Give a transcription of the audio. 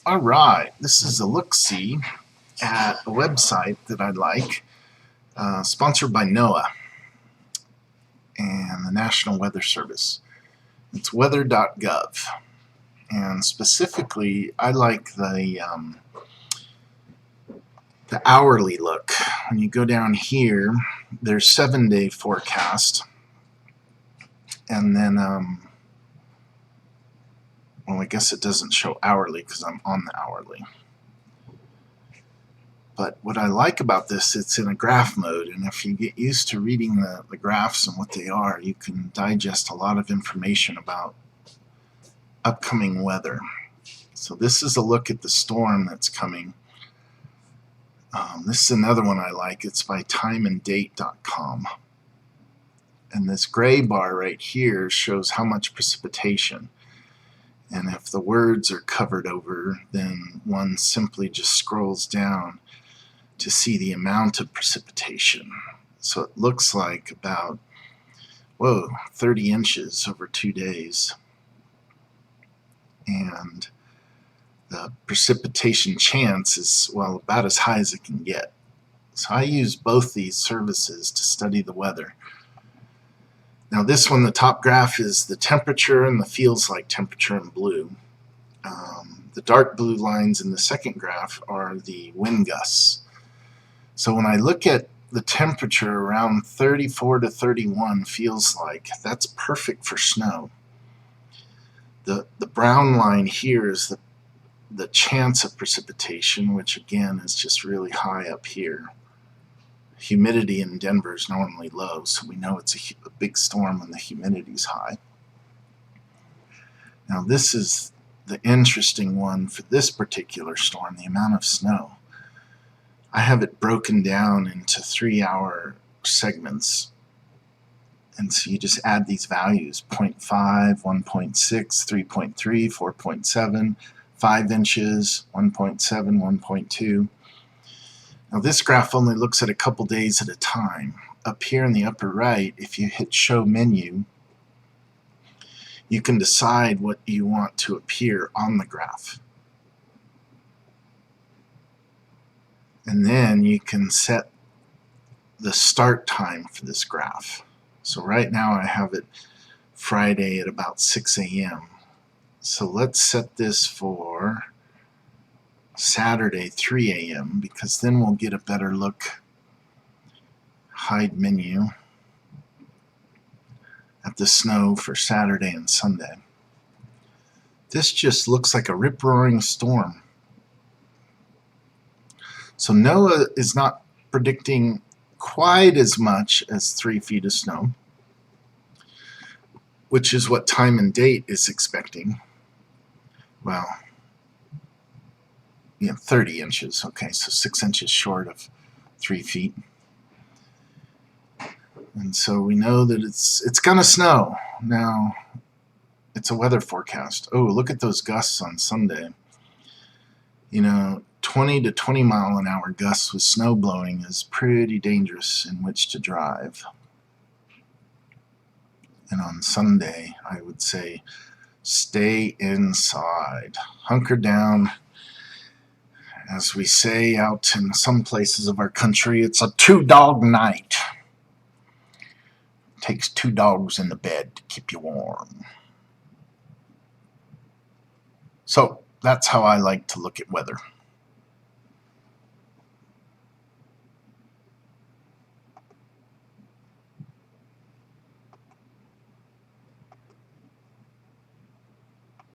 All right, this is a look-see at a website that I like, sponsored by NOAA and the National Weather Service. It's weather.gov, and specifically, I like the hourly look. When you go down here, there's 7-day forecast, and then well, I guess it doesn't show hourly because I'm on the hourly. But what I like about this, it's in a graph mode, and if you get used to reading the graphs and what they are, you can digest a lot of information about upcoming weather. So this is a look at the storm that's coming. This is another one I like. It's by timeanddate.com. And this gray bar right here shows how much precipitation. And if the words are covered over, then one simply just scrolls down to see the amount of precipitation. So it looks like about, 30 inches over 2 days. And the precipitation chance is, well, about as high as it can get. So I use both these services to study the weather. Now this one, the top graph is the temperature and the feels like temperature in blue. The dark blue lines in the second graph are the wind gusts. So when I look at the temperature around 34 to 31 feels like, that's perfect for snow. The brown line here is the chance of precipitation, which again is just really high up here. Humidity in Denver is normally low, so we know it's a big storm when the humidity is high. Now this is the interesting one for this particular storm, the amount of snow. I have it broken down into 3-hour segments. And so you just add these values, 0.5, 1.6, 3.3, 4.7, 5 inches, 1.7, 1.2. Now this graph only looks at a couple days at a time. Up here in the upper right, if you hit Show Menu, you can decide what you want to appear on the graph. And then you can set the start time for this graph. So right now I have it Friday at about 6 a.m. So let's set this for Saturday 3 a.m. because then we'll get a better look. Hide menu at the snow for Saturday and Sunday. This just looks like a rip-roaring storm. So NOAA is not predicting quite as much as 3 feet of snow, which is what Time and Date is expecting. Well, 30 inches. Okay, so 6 inches short of 3 feet. And so we know that it's going to snow. Now, it's a weather forecast. Oh, look at those gusts on Sunday. 20 to 20 mile an hour gusts with snow blowing is pretty dangerous in which to drive. And on Sunday, I would say stay inside. Hunker down. As we say out in some places of our country, it's a 2-dog night. It takes 2 dogs in the bed to keep you warm. So that's how I like to look at weather.